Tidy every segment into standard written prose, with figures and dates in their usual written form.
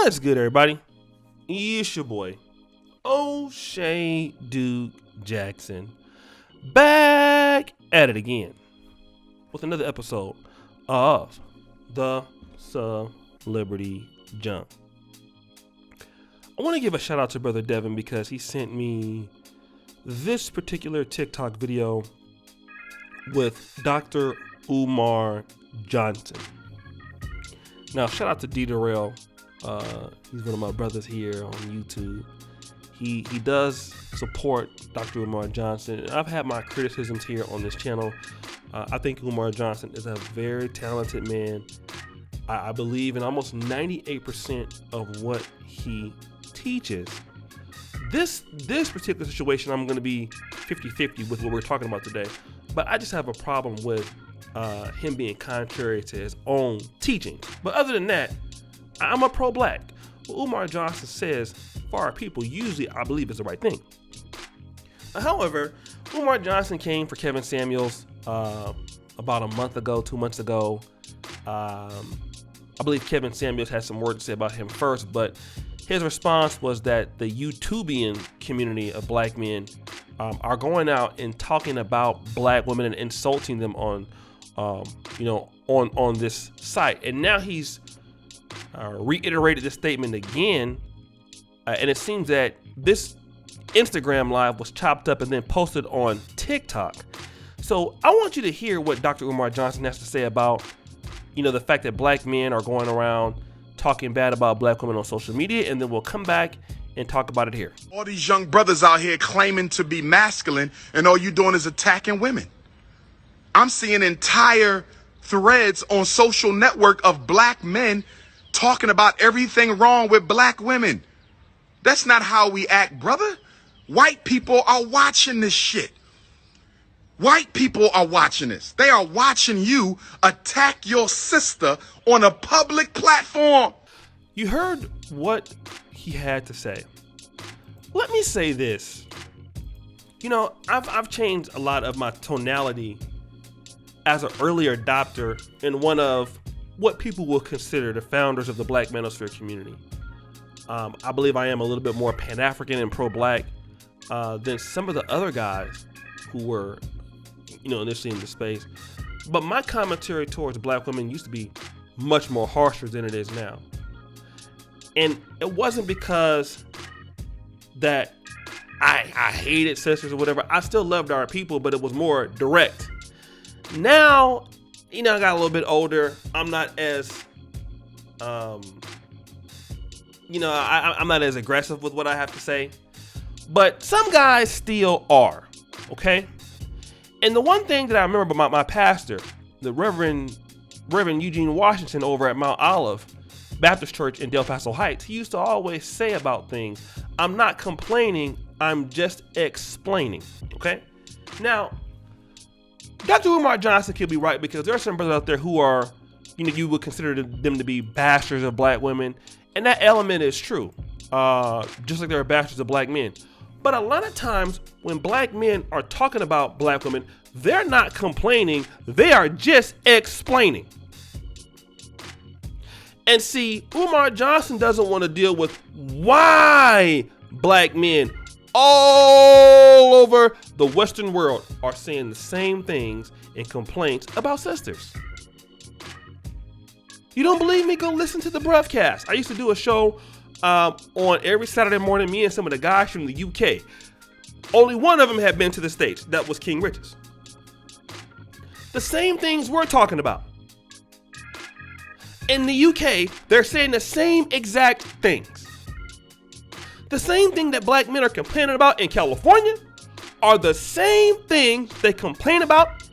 What's good, everybody? It's your boy, O'Shea Duke Jackson, back at it again with another episode of the Celebrity Junk. I want to give a shout out to Brother Devin because he sent me this particular TikTok video with Dr. Umar Johnson. Now, shout out to D. Darrell. He's one of my brothers here on YouTube. He does support Dr. Umar Johnson. I've had my criticisms here on this channel. I think Umar Johnson is a very talented man. I believe in almost 98% of what he teaches. This particular situation, I'm going to be 50-50 with what we're talking about today. But I just have a problem with him being contrary to his own teaching. But other than that, I'm a pro-black. What Umar Johnson says for our people usually, I believe, is the right thing. However, Umar Johnson came for Kevin Samuels about a month ago, 2 months ago. I believe Kevin Samuels had some words to say about him first, but his response was that the YouTubian community of black men are going out and talking about black women and insulting them on this site. And now he's reiterated this statement again, and it seems that this Instagram live was chopped up and then posted on TikTok. So I want you to hear what Dr. Umar Johnson has to say about, the fact that black men are going around talking bad about black women on social media, and then we'll come back and talk about it here. All these young brothers out here claiming to be masculine, and all you doing is attacking women. I'm seeing entire threads on social network of black men talking about everything wrong with black women. That's not how we act, brother. White people are watching this shit. White people are watching this. They are watching you attack your sister on a public platform. You heard what he had to say. Let me say this. I've changed a lot of my tonality as an early adopter in one of what people will consider the founders of the Black Manosphere community. I believe I am a little bit more Pan-African and pro-black than some of the other guys who were, initially in the space. But my commentary towards black women used to be much more harsher than it is now. And it wasn't because that I hated sisters or whatever. I still loved our people, but it was more direct. Now, I got a little bit older. I'm not as, I'm not as aggressive with what I have to say. But some guys still are, okay? And the one thing that I remember about my pastor, the Reverend Eugene Washington over at Mount Olive Baptist Church in Del Paso Heights, he used to always say about things, I'm not complaining, I'm just explaining, okay? Now, Dr. Umar Johnson could be right because there are some brothers out there who are, you would consider them to be bastards of black women, and that element is true, just like there are bastards of black men. But a lot of times when black men are talking about black women, they're not complaining, they are just explaining. And see, Umar Johnson doesn't want to deal with why black men all over the Western world are saying the same things and complaints about sisters. You don't believe me? Go listen to the broadcast. I used to do a show on every Saturday morning, me and some of the guys from the UK. Only one of them had been to the States. That was King Rich's. The same things we're talking about. In the UK, they're saying the same exact things. The same thing that black men are complaining about in California are the same things they complain about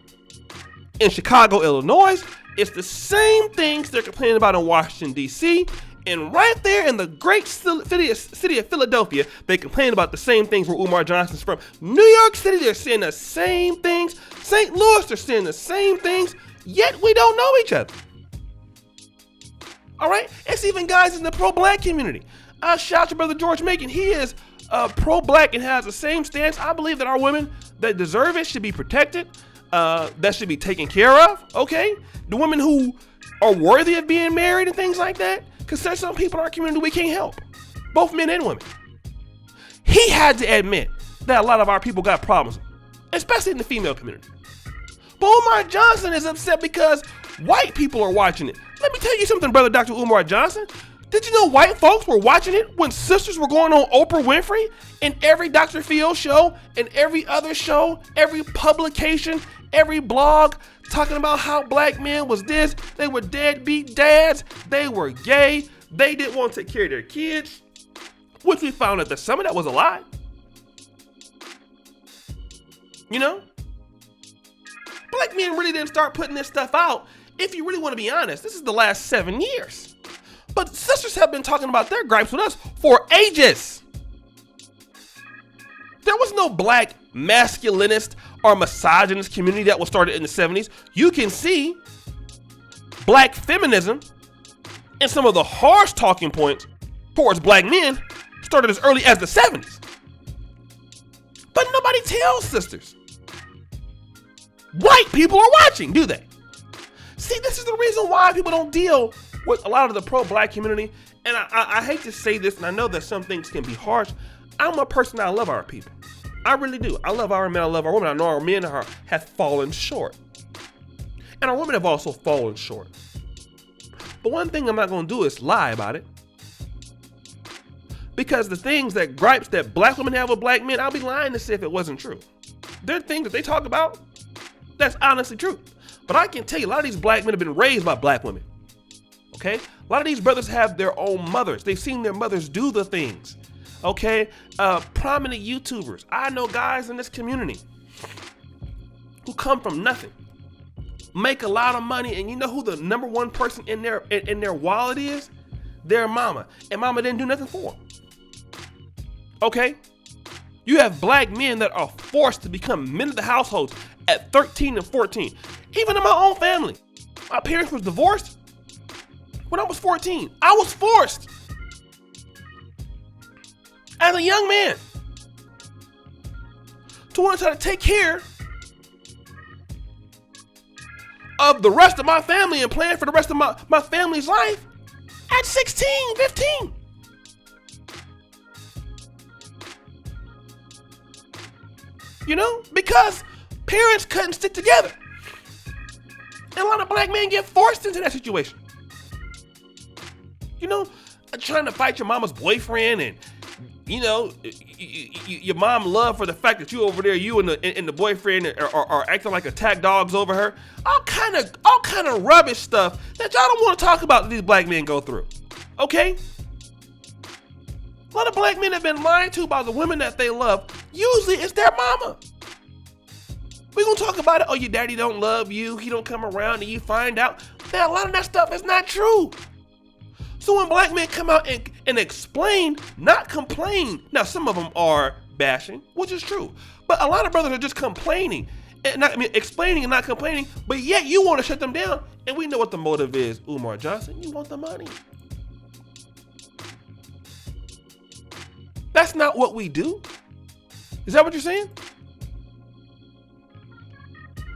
in Chicago, Illinois. It's the same things they're complaining about in Washington, D.C. And right there in the great city of Philadelphia, they complain about the same things where Umar Johnson's from. New York City, they're saying the same things. St. Louis, they're saying the same things. Yet we don't know each other. All right? It's even guys in the pro-black community. Shout out to Brother George Macon. He is pro-black and has the same stance. I believe that our women that deserve it should be protected. That should be taken care of. Okay? The women who are worthy of being married and things like that, Because there's some people in our community we can't help, both men and women. He had to admit that a lot of our people got problems, especially in the female community. But Umar Johnson is upset because white people are watching it. Let me tell you something, brother Dr. Umar Johnson. Did you know white folks were watching it when sisters were going on Oprah Winfrey and every Dr. Phil show and every other show, every publication, every blog talking about how black men was this, they were deadbeat dads, they were gay, they didn't want to take care of their kids, which we found at the summit that was a lie. You know? Black men really didn't start putting this stuff out. If you really want to be honest, this is the last 7 years. But sisters have been talking about their gripes with us for ages. There was no black masculinist or misogynist community that was started in the 70s. You can see black feminism and some of the harsh talking points towards black men started as early as the 70s. But nobody tells sisters. White people are watching, do they? See, this is the reason why people don't deal with a lot of the pro-black community. And I hate to say this, and I know that some things can be harsh. I'm a person, I love our people. I really do. I love our men, I love our women. I know our men have fallen short. And our women have also fallen short. But one thing I'm not going to do is lie about it. Because the things that gripes that black women have with black men, I'll be lying to say if it wasn't true. There are things that they talk about that's honestly true. But I can tell you, a lot of these black men have been raised by black women. Okay? A lot of these brothers have their own mothers. They've seen their mothers do the things. Okay? Prominent YouTubers. I know guys in this community who come from nothing, make a lot of money, and you know who the number one person in their wallet is? Their mama. And mama didn't do nothing for them. Okay? You have black men that are forced to become men of the households at 13 and 14. Even in my own family. My parents was divorced when I was 14. I was forced as a young man to want to try to take care of the rest of my family and plan for the rest of my family's life at 16, 15. You know, because parents couldn't stick together. And a lot of black men get forced into that situation. You know, trying to fight your mama's boyfriend, and you know, your mom love for the fact that you over there, you and the boyfriend are acting like attack dogs over her. All kind of rubbish stuff that y'all don't want to talk about that these black men go through. Okay? A lot of black men have been lied to by the women that they love. Usually it's their mama. We gonna talk about it. Oh, your daddy don't love you. He don't come around, and you find out that a lot of that stuff is not true. So when black men come out and explain, not complain. Now, some of them are bashing, which is true. But a lot of brothers are just complaining. Explaining and not complaining. But yet you want to shut them down. And we know what the motive is, Umar Johnson. You want the money. That's not what we do. Is that what you're saying?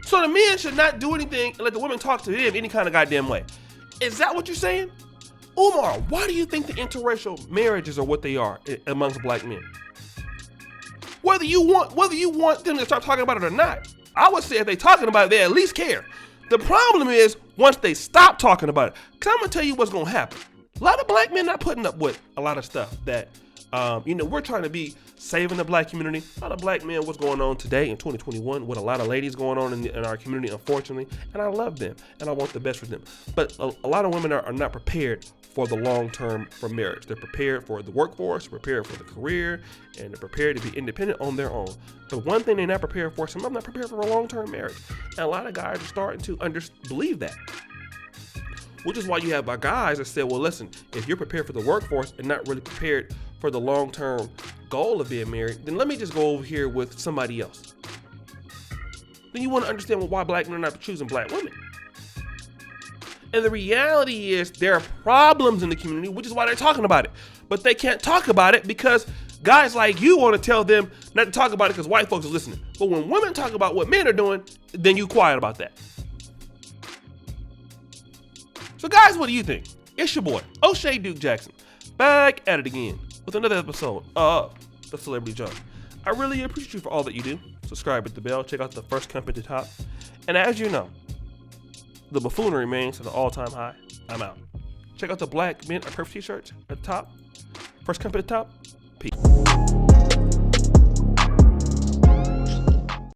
So the men should not do anything and let the women talk to them any kind of goddamn way. Is that what you're saying? Umar, why do you think the interracial marriages are what they are amongst black men? Whether you want them to start talking about it or not, I would say if they're talking about it, they at least care. The problem is once they stop talking about it, because I'm going to tell you what's going to happen. A lot of black men not putting up with a lot of stuff that, we're trying to be saving the black community. A lot of black men, what's going on today in 2021 with a lot of ladies going on in our community, unfortunately, and I love them and I want the best for them. But a lot of women are not prepared for the long term for marriage. They're prepared for the workforce, prepared for the career, and they're prepared to be independent on their own. But one thing they're not prepared for, some of them not prepared for a long-term marriage. And a lot of guys are starting to believe that. Which is why you have guys that say, well, listen, if you're prepared for the workforce and not really prepared for the long-term goal of being married, then let me just go over here with somebody else. Then you want to understand why black men are not choosing black women. And the reality is there are problems in the community, which is why they're talking about it. But they can't talk about it because guys like you want to tell them not to talk about it because white folks are listening. But when women talk about what men are doing, then you quiet about that. So guys, what do you think? It's your boy, O'Shea Duke Jackson, back at it again with another episode of The Celebrity Junk. I really appreciate you for all that you do. Subscribe, hit the bell, check out the first company at the top. And as you know, the buffoonery remains at an all-time high. I'm out. Check out the Black Men Are Perfect t-shirts at the top. First company at the top.